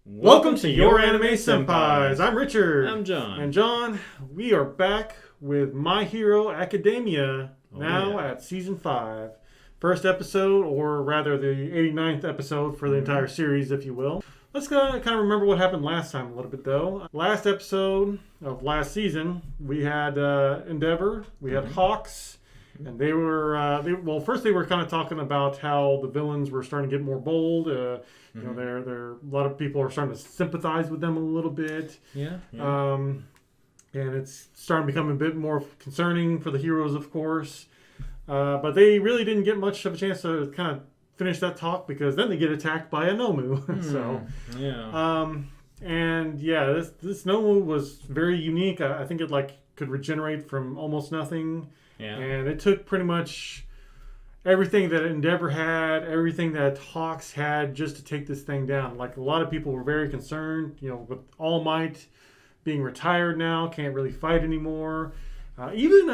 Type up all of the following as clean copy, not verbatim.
Welcome to Your Anime Senpais. I'm Richard. I'm John. And John, we are back with My Hero Academia at Season 5. First episode, or rather the 89th episode for the entire series, if you will. Let's kind of remember what happened last time a little bit, though. Last episode of last season, we had Endeavor, we had Hawks, and they were, first they were kind of talking about how the villains were starting to get more bold. You know, a lot of people are starting to sympathize with them a little bit. Yeah. And it's starting to become a bit more concerning for the heroes, of course. But they really didn't get much of a chance to kind of finish that talk because then they get attacked by a Nomu. This Nomu was very unique. I think it could regenerate from almost nothing. Yeah. And it took pretty much everything that Endeavor had, everything that Hawks had just to take this thing down. Like, a lot of people were very concerned, you know, with All Might being retired now, can't really fight anymore. Even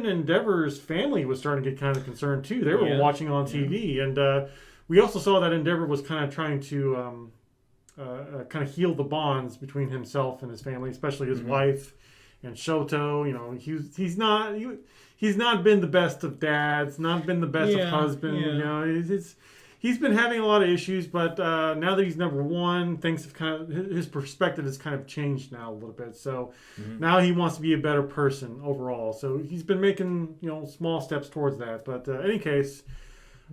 Endeavor's family was starting to get kind of concerned too. They were watching on TV, and we also saw that Endeavor was kind of trying to kind of heal the bonds between himself and his family, especially his wife and Shoto. You know, he's not been the best of dads, not been the best of husband. Yeah. You know, he's been having a lot of issues, but now that he's number one, things have his perspective has kind of changed now a little bit. So now he wants to be a better person overall. So he's been making, you know, small steps towards that. But in any case,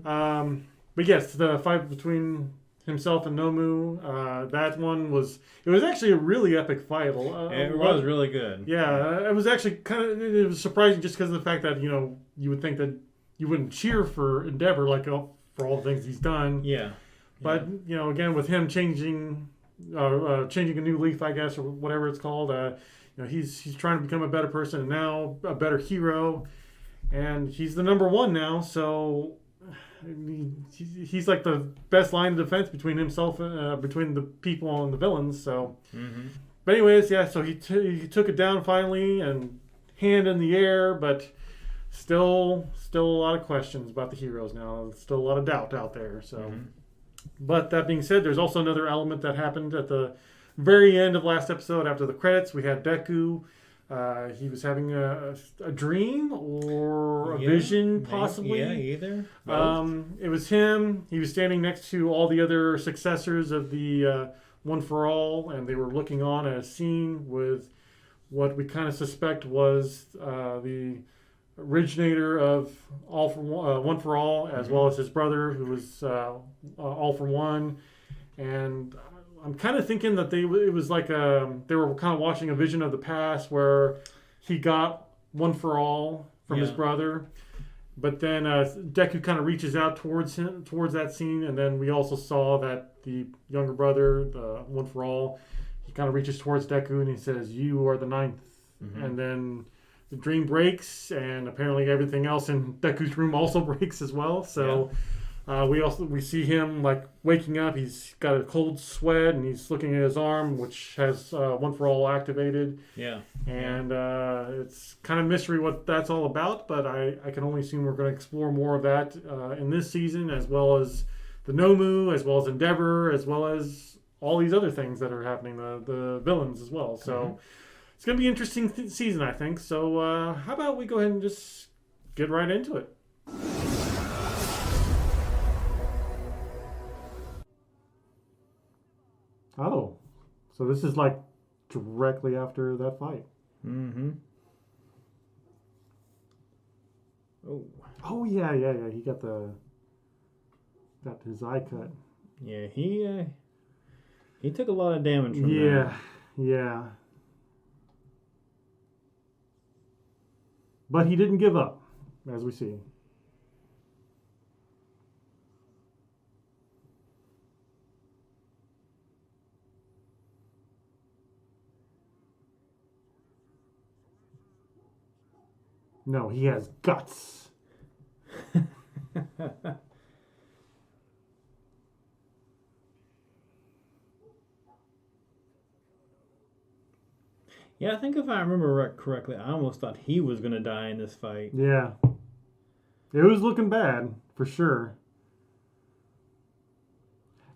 but yes, the fight between himself and Nomu, that one was actually a really epic fight. It was really good. Yeah, it was actually it was surprising just because of the fact that, you know, you would think that you wouldn't cheer for Endeavor for all the things he's done. Yeah. But, you know, again, with him changing a new leaf, I guess, or whatever it's called, you know, he's trying to become a better person and now a better hero. And he's the number one now, so he's like the best line of defense between himself, between the people and the villains. So, but anyways, yeah. So he took it down finally, and hand in the air, but still a lot of questions about the heroes now. Still a lot of doubt out there. So, but that being said, there's also another element that happened at the very end of last episode. After the credits, we had Deku. He was having a dream or a vision, possibly. Yeah, either. It was him. He was standing next to all the other successors of the One for All, and they were looking on at a scene with what we kind of suspect was the originator of One for All, as well as his brother, who was All for One. And I'm kind of thinking that it was like they were kind of watching a vision of the past where he got One for All from his brother, but then Deku kind of reaches out towards that scene, and then we also saw that the younger brother, the One for All, he kind of reaches towards Deku and he says, "You are the ninth." And then the dream breaks, and apparently everything else in Deku's room also breaks as well. So. We see him like waking up. He's got a cold sweat, and he's looking at his arm, which has One for All activated. Yeah. And it's kind of mystery what that's all about, but I can only assume we're going to explore more of that in this season, as well as the Nomu, as well as Endeavor, as well as all these other things that are happening, the villains as well. So it's going to be an interesting season, I think. So how about we go ahead and just get right into it. Oh, so this is like directly after that fight. Oh yeah. He got his eye cut. Yeah, he took a lot of damage from that. Yeah. But he didn't give up, as we see. No, he has guts. Yeah, I think if I remember correctly, I almost thought he was going to die in this fight. Yeah. It was looking bad, for sure.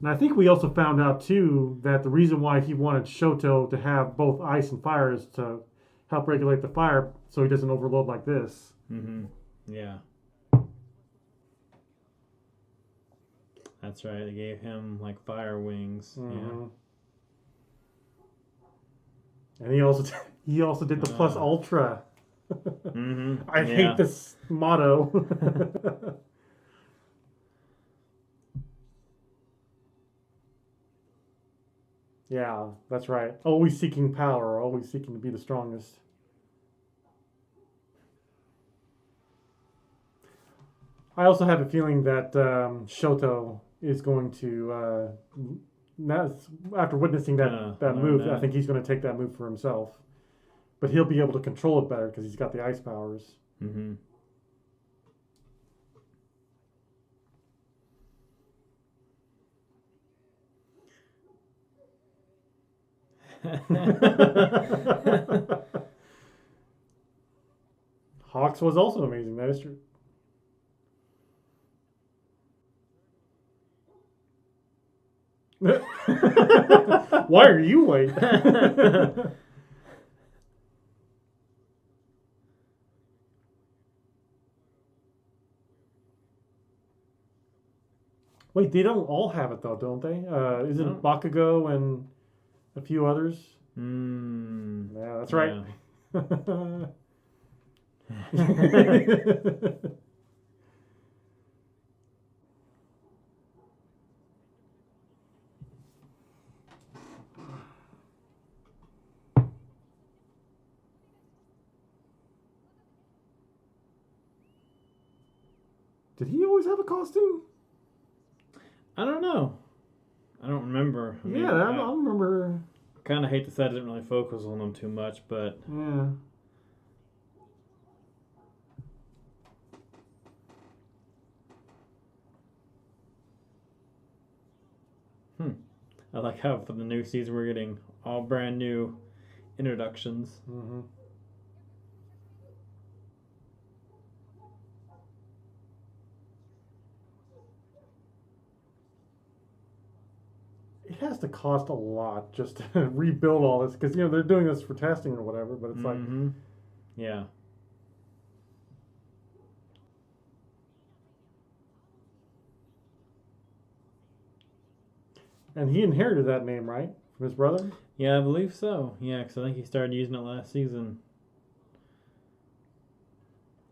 And I think we also found out too that the reason why he wanted Shoto to have both ice and fire is to help regulate the fire so he doesn't overload like this. Mm-hmm. Yeah. That's right. They gave him like fire wings. Mm-hmm. And he also did the plus ultra. Mm-hmm. I hate this motto. Yeah, that's right. Always seeking power, always seeking to be the strongest. I also have a feeling that Shoto is going to, after witnessing that move, I think he's going to take that move for himself. But he'll be able to control it better because he's got the ice powers. Mm-hmm. Hawks was also amazing. That is true. Why are you late? Wait, they don't all have it though, don't they? Isn't No. Bakugo and a few others? Mm. Yeah, that's right. Did he always have a costume? I don't know. I don't remember. I mean, I don't remember. Kind of hate to say I didn't really focus on them too much, but Yeah. I like how for the new season we're getting all brand new introductions. Mm-hmm. It has to cost a lot just to rebuild all this because they're doing this for testing or whatever. But it's Mm-hmm. Yeah. and he inherited that name, right, from his brother. Yeah, I believe so. Yeah, because I think he started using it last season.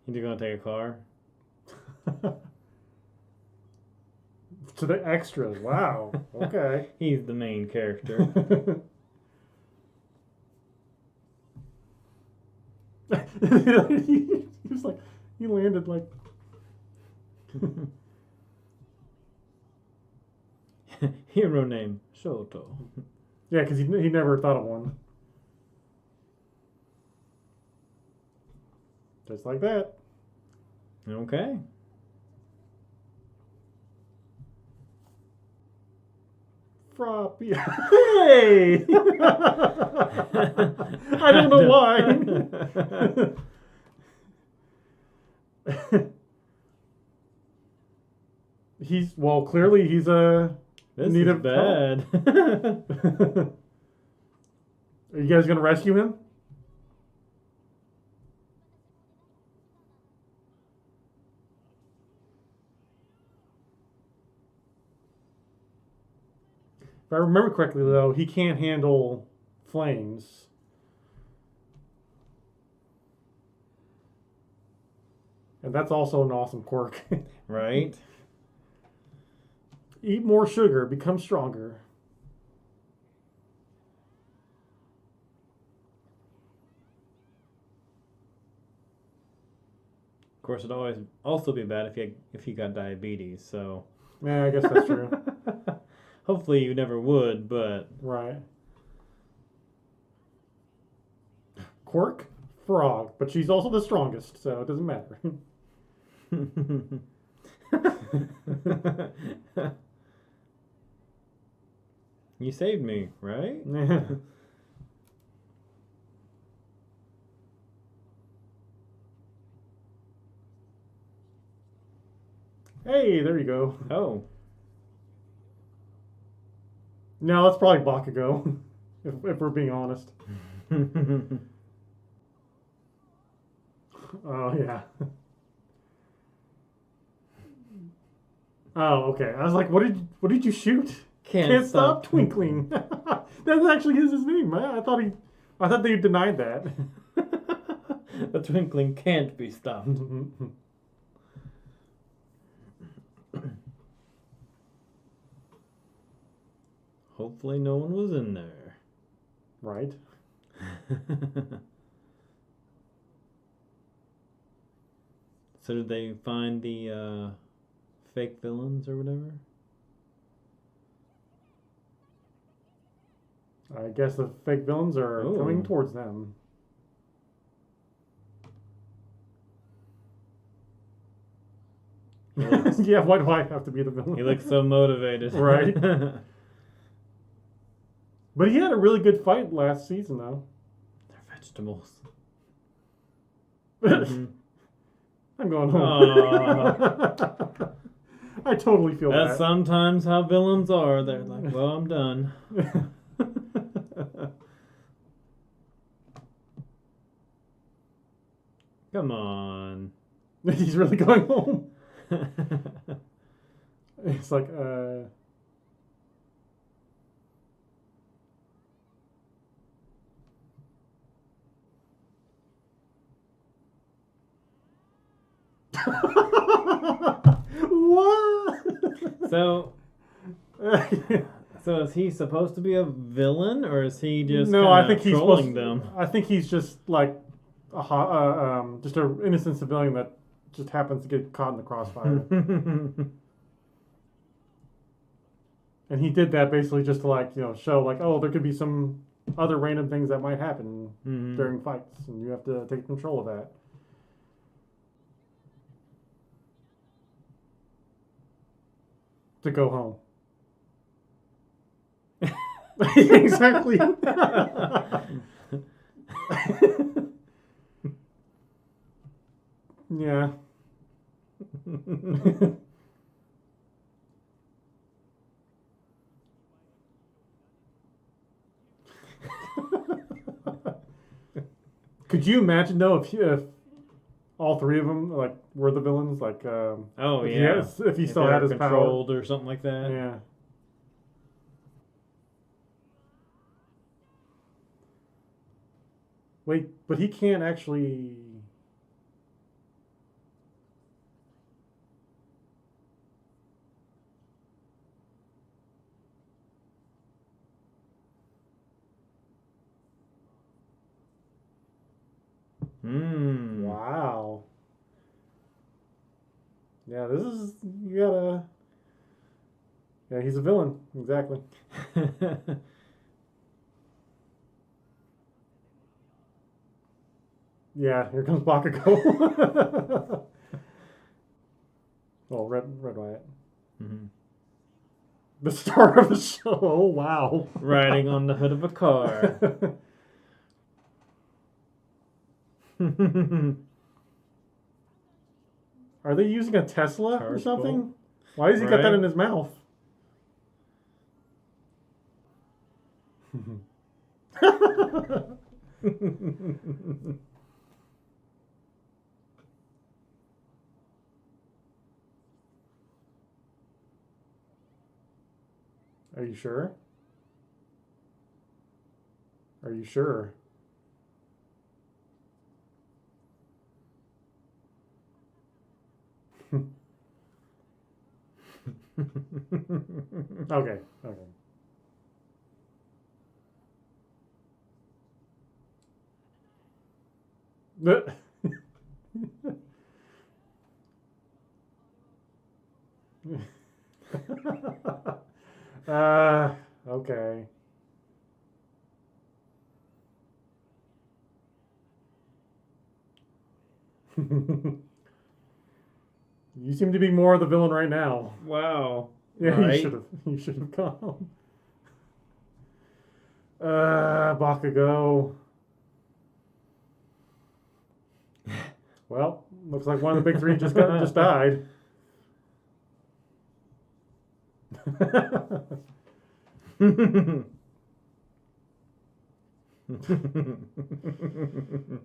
He's gonna take a car. To the extras. Wow. Okay. He's the main character. He was like, he landed like. Hero name Shoto. Yeah, because he never thought of one. Just like that. Okay. Froppy. Hey! I don't know why. Clearly he's a. This need is of bad. Are you guys gonna rescue him? If I remember correctly, though, he can't handle flames. And that's also an awesome quirk. Right? Eat more sugar, become stronger. Of course, it'd always also be bad if you got diabetes. So. Yeah, I guess that's true. Hopefully you never would, but Right. Quirk, frog, but she's also the strongest, so it doesn't matter. You saved me, right? Hey, there you go. Oh. No, that's probably Bakugo, if we're being honest. Oh yeah. Oh okay. I was like, what did you shoot? Can't Stop twinkling. That actually is his name. I thought they denied that. The twinkling can't be stopped. Hopefully no one was in there. Right. So did they find the fake villains or whatever? I guess the fake villains are coming towards them. Yeah, why do I have to be the villain? He looks so motivated. Right. But he had a really good fight last season, though. They're vegetables. I'm going home. I totally feel that. That's sometimes how villains are. They're like, well, I'm done. Come on. He's really going home. It's like, what? So is he supposed to be a villain, or is he just no? I think he's trolling them? I think he's just like just an innocent civilian that just happens to get caught in the crossfire. And he did that basically just to show oh, there could be some other random things that might happen during fights, and you have to take control of that. To go home. Exactly. Yeah. Could you imagine though if all three of them were the villains? If he still had his controlled power or something like that. Yeah. Wait, but he can't actually. Wow. Yeah, this is you gotta. Yeah, he's a villain. Exactly. Yeah, here comes Bakugo. Oh, Red Riot. The star of the show. Oh, wow. Riding on the hood of a car. Are they using a Tesla or something? Why has he got that in his mouth? Are you sure? Are you sure? Okay. Okay. You seem to be more of the villain right now. Wow. Yeah, right? You should have gone. Bakugo. Well, looks like one of the big three just died.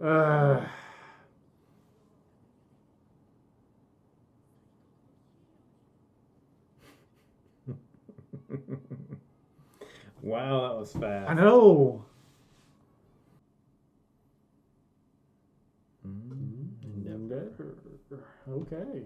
Uh, Wow, that was fast. I know. Endeavor. Okay.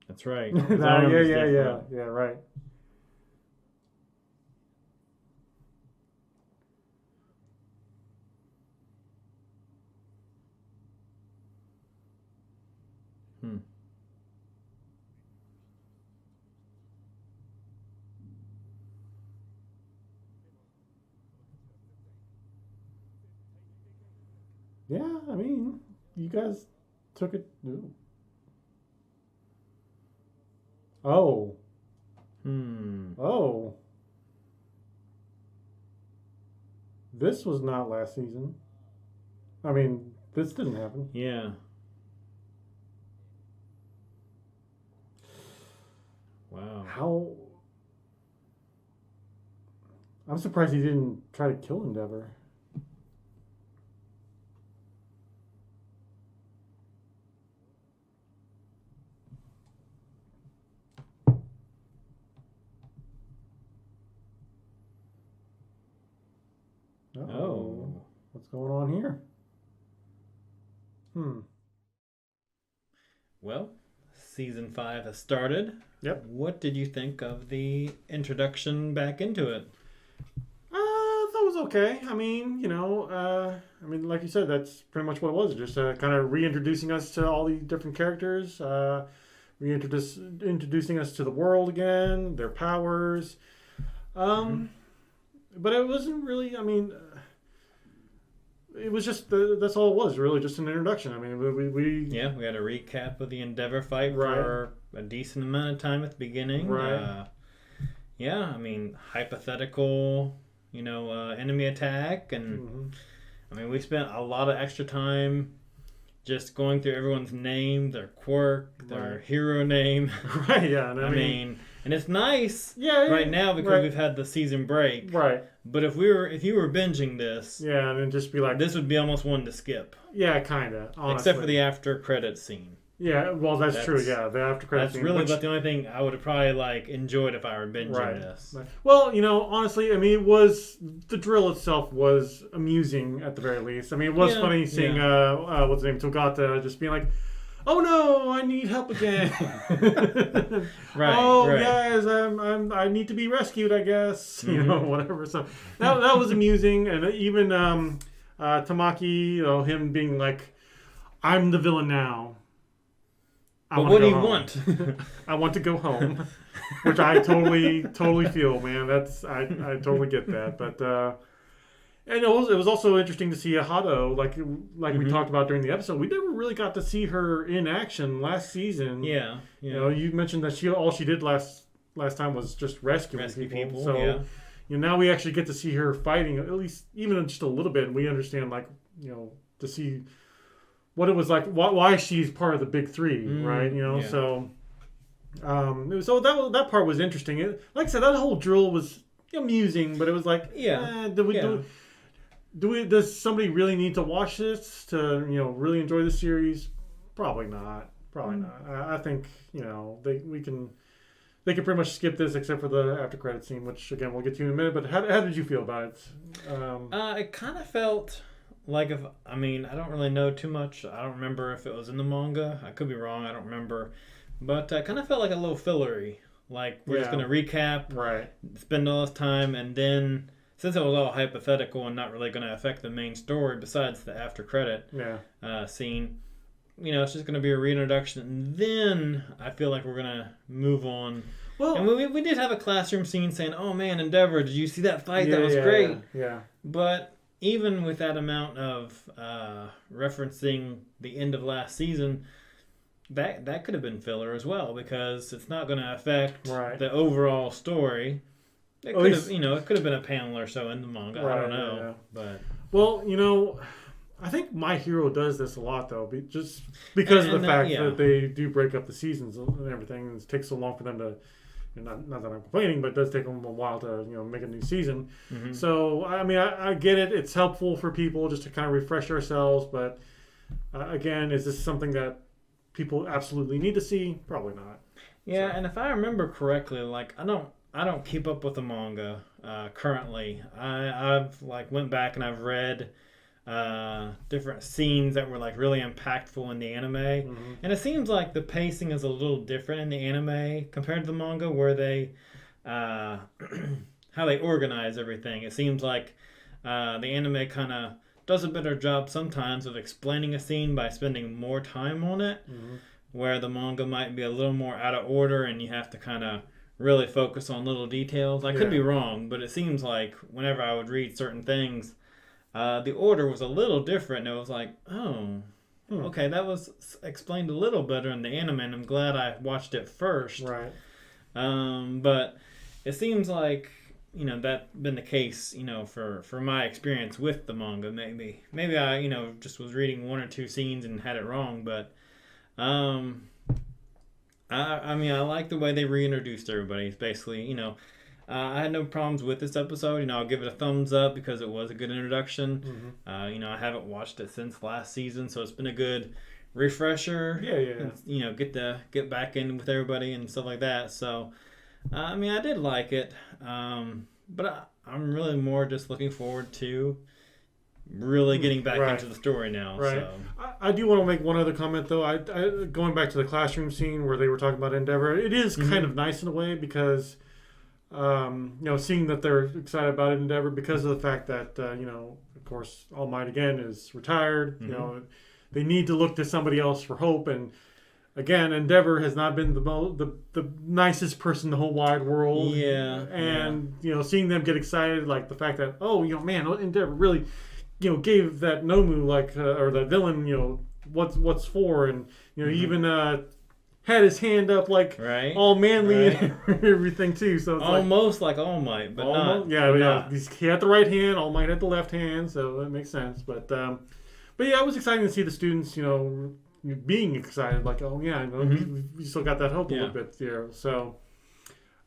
That's right. Yeah, His arm is yeah, different. yeah, right. Hmm. Yeah, I mean, you guys took it. Oh, Hmm. oh, this was not last season. I mean, this didn't happen. Yeah. Wow. How? I'm surprised he didn't try to kill Endeavor. Uh-oh. Oh. What's going on here? Hmm. Well, season 5 has started. Yep. What did you think of the introduction back into it? That was okay. I mean, like you said, that's pretty much what it was. Just kind of reintroducing us to all the different characters, introducing us to the world again, their powers. But it wasn't really. I mean, it was just that's all it was. Really, just an introduction. I mean, we Yeah, we had a recap of the Endeavor fight Right. for a decent amount of time at the beginning. Right. Yeah, I mean, hypothetical, enemy attack. And, Mhm. I mean, we spent a lot of extra time just going through everyone's name, their quirk, their Right. hero name. Right. Yeah. And I mean, and it's nice yeah. right now because right. we've had the season break. Right. But if you were binging this, Yeah, and then just be like, this would be almost one to skip. yeah, kind of. Except for the after credit scene. Yeah, well, that's true. That's- Yeah, the after credit That's scene, really which- about the only thing I would have probably enjoyed if I were binging Right. this. Right. Well, honestly, I mean, it was the drill itself was amusing at the very least. I mean, it was Yeah, funny seeing what's his name, Togata, just being like, "Oh no, I need help again." Right. Oh right. guys, I need to be rescued, I guess. Mhm. Whatever. So that was amusing, and even Tamaki, him being like, "I'm the villain now." But what do you want? I want to go home, which I totally feel, man. I totally get that. But and it was also interesting to see Hado, like we Mhm. talked about during the episode. We never really got to see her in action last season. Yeah. You mentioned that all she did last time was just rescuing Rescue people. So Yeah. now we actually get to see her fighting, at least even just a little bit. And we understand, to see what it was like, why she's part of the big three, right? Yeah. So that part was interesting. Like I said, that whole drill was amusing, but it was like, Yeah. does somebody really need to watch this to really enjoy the series? Probably not. Not. I think they can pretty much skip this except for the after credit scene, which again we'll get to in a minute. But how did you feel about it? It kind of felt like I don't really know too much. I don't remember if it was in the manga. I could be wrong. I don't remember. But I kind of felt like a little fillery. Like we're just going to recap, Right. spend all this time, and then since it was all hypothetical and not really going to affect the main story besides the after credit scene, it's just going to be a reintroduction. And then I feel like we're going to move on. Well, And we did have a classroom scene saying, "Oh man, Endeavor, did you see that fight? yeah, That was yeah, great." Yeah. But even with that amount of referencing the end of last season, that could have been filler as well, because it's not going to affect the overall story. It could have, it could have been a panel or so in the manga. I don't know, but well, I think My Hero does this a lot though, just because of the fact that they do break up the seasons and everything, and it takes so long for them to. Not that I'm complaining, but it does take them a while to make a new season. Mm-hmm. So I mean, I get it. It's helpful for people just to kind of refresh ourselves. But again, is this something that people absolutely need to see? Probably not. Yeah, so. And if I remember correctly, like I don't keep up with the manga currently. I've went back and I've read different scenes that were really impactful in the anime, and it seems like the pacing is a little different in the anime compared to the manga, where they how they organize everything. It seems like the anime kind of does a better job sometimes of explaining a scene by spending more time on it, where the manga might be a little more out of order and you have to kind of really focus on little details. I could be wrong, but it seems like whenever I would read certain things, the order was a little different, and it was like, okay, that was explained a little better in the anime, and I'm glad I watched it first. Right. But it seems like, that's been the case, for my experience with the manga. Maybe I, just was reading one or two scenes and had it wrong, but I like the way they reintroduced everybody. It's basically, I had no problems with this episode. I'll give it a thumbs up because it was a good introduction. Mm-hmm. I haven't watched it since last season, so it's been a good refresher. Yeah. And, get back in with everybody and stuff like that. So, I did like it, but I'm really more just looking forward to really getting back into the story now. Right. So. I do want to make one other comment though. I going back to the classroom scene where they were talking about Endeavor. It is kind of nice in a way because. Seeing that they're excited about Endeavor because of the fact that, of course, All Might again is retired. Mm-hmm. They need to look to somebody else for hope. And again, Endeavor has not been the nicest person in the whole wide world. Yeah. And, seeing them get excited, like the fact that, Endeavor really, gave that Nomu, or that villain, what's for. And, even, had his hand up all manly and everything too. So it's almost like All Might, but not. Yeah. He had the right hand. All Might had the left hand, so that makes sense. But yeah, it was exciting to see the students, being excited. We still got that hope a little bit there. So,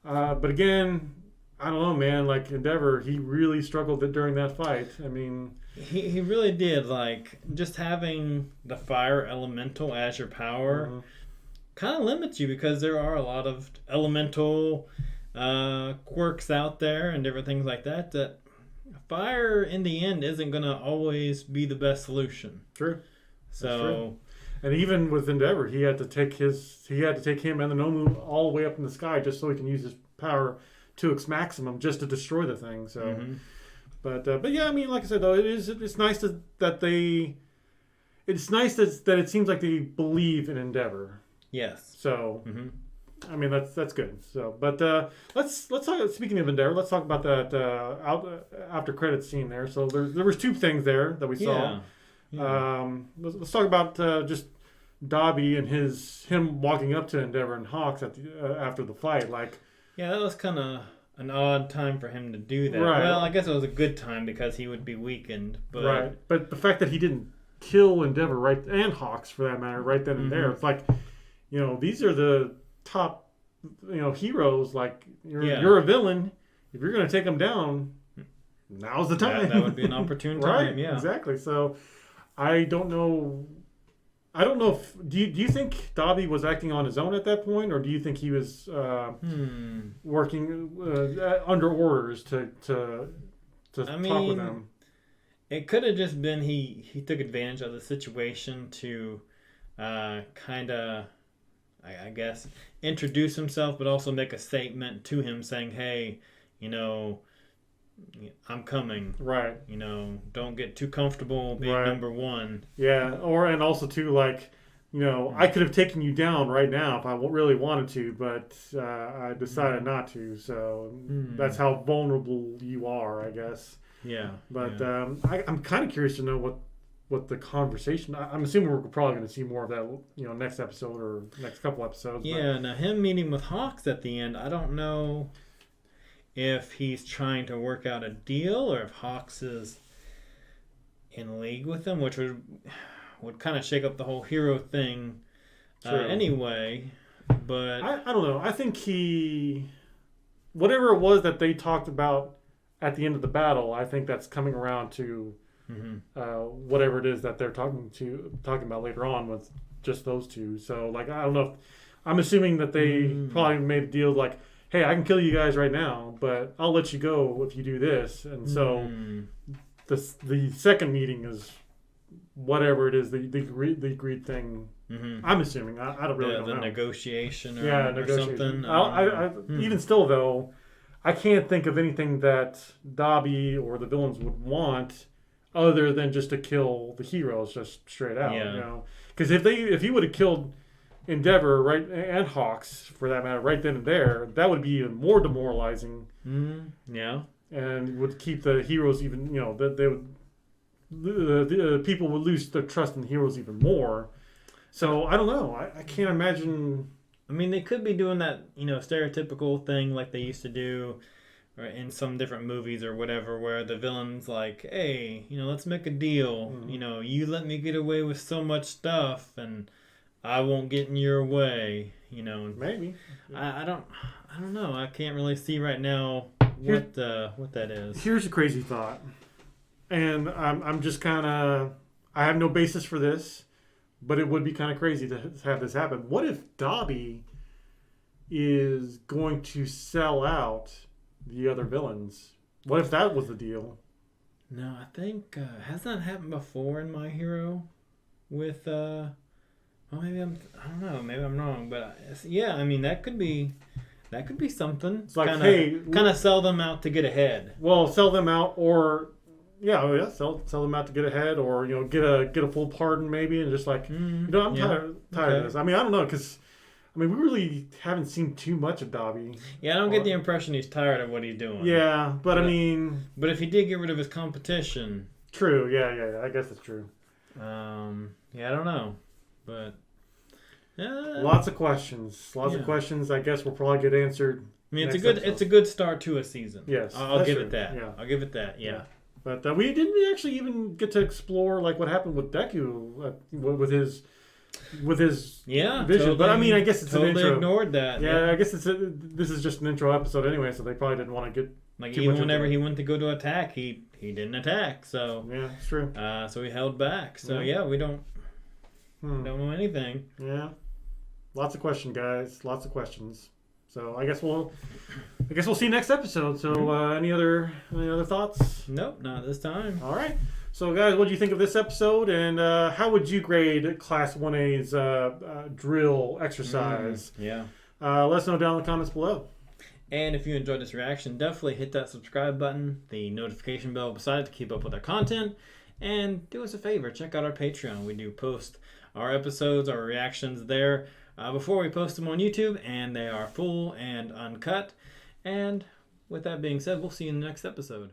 but again, I don't know, man. Endeavor, he really struggled during that fight. He really did. Just having the fire elemental as your power. Mm-hmm. Kind of limits you because there are a lot of elemental quirks out there and different things like that fire in the end isn't going to always be the best solution. True. So true. And even with Endeavor, he had to take him and the Nomu all the way up in the sky just so he can use his power to its maximum just to destroy the thing. So but yeah, like I said though, it's nice that it seems like they believe in Endeavor. Yes. So, that's good. So, but let's talk. Speaking of Endeavor, let's talk about that after credits scene there. So there was two things there that we saw. Yeah. Let's talk about just Dobby and him walking up to Endeavor and Hawks after the fight. That was kind of an odd time for him to do that. Right. Well, I guess it was a good time because he would be weakened. But... Right. But the fact that he didn't kill Endeavor and Hawks for that matter right then and there, it's like. These are the top, heroes. You're a villain. If you're going to take them down, now's the time. That would be an opportune time. Right, yeah. Exactly. So, I don't know if do you think Dobby was acting on his own at that point, or do you think he was working under orders to talk with them? It could have just been he took advantage of the situation to kind of. I guess, introduce himself, but also make a statement to him saying, hey, I'm coming. Right. Don't get too comfortable being number one. Yeah. And also too, I could have taken you down right now if I really wanted to, but I decided not to. So that's how vulnerable you are, I guess. Yeah. But I'm kind of curious to know what the conversation. I'm assuming we're probably going to see more of that, next episode or next couple episodes. Yeah. Now him meeting with Hawks at the end, I don't know if he's trying to work out a deal or if Hawks is in league with him, which would kind of shake up the whole hero thing anyway. But I don't know. I think whatever it was that they talked about at the end of the battle, I think that's coming around to whatever it is that they're talking about later on with just those two. So like, I don't know. I'm assuming that they probably made a deal like, hey, I can kill you guys right now, but I'll let you go if you do this. And so the second meeting is whatever it is, the agreed thing. I'm assuming. I don't really don't know. Negotiation or something. Even still, though, I can't think of anything that Dobby or the villains would want other than just to kill the heroes just straight out. Yeah. Because if he would have killed Endeavor, right, and Hawks for that matter, right then and there, that would be even more demoralizing. Yeah. And would keep the heroes even. That they would. The people would lose their trust in the heroes even more. So I don't know. I can't imagine. I mean, they could be doing that, stereotypical thing like they used to do, or in some different movies or whatever, where the villain's like, "Hey, let's make a deal. You let me get away with so much stuff, and I won't get in your way." Maybe. I don't know. I can't really see right now what that is. Here's a crazy thought, and I'm just kind of. I have no basis for this. But it would be kind of crazy to have this happen. What if Dobby is going to sell out the other villains? What if that was the deal? No, I think has that happened before in My Hero? With well, maybe I don't know. Maybe I'm wrong, but yeah, I mean that could be something. It's like, hey, kind of sell them out to get ahead. Well, sell them out or. Yeah, sell them out to get ahead, or get a full pardon maybe, and just like I'm tired of this. I mean, I don't know, because we really haven't seen too much of Dobby. Yeah, I don't get the impression he's tired of what he's doing. Yeah, but but if he did get rid of his competition, true. Yeah, I guess it's true. Yeah, I don't know, but lots of questions. Of questions. I guess will probably get answered. I mean, it's a good start to a season. Yes, I'll give it that. Yeah, I'll give it that. Yeah. But we didn't actually even get to explore like what happened with Deku with his vision. Totally, but I mean, I guess it's totally an intro. Ignored that. Yeah, I guess this is just an intro episode anyway, so they probably didn't want to get like even whenever he went to go to attack, he didn't attack. So yeah, it's true. So he held back. So we don't know anything. Yeah, lots of questions, guys. Lots of questions. So I guess we'll see you next episode. So any other thoughts? Nope, not this time. All right. So guys, what do you think of this episode? And how would you grade Class 1A's drill exercise? Let us know down in the comments below. And if you enjoyed this reaction, definitely hit that subscribe button, the notification bell beside it to keep up with our content. And do us a favor, check out our Patreon. We do post our episodes, our reactions there. Before we post them on YouTube, and they are full and uncut. And with that being said, we'll see you in the next episode.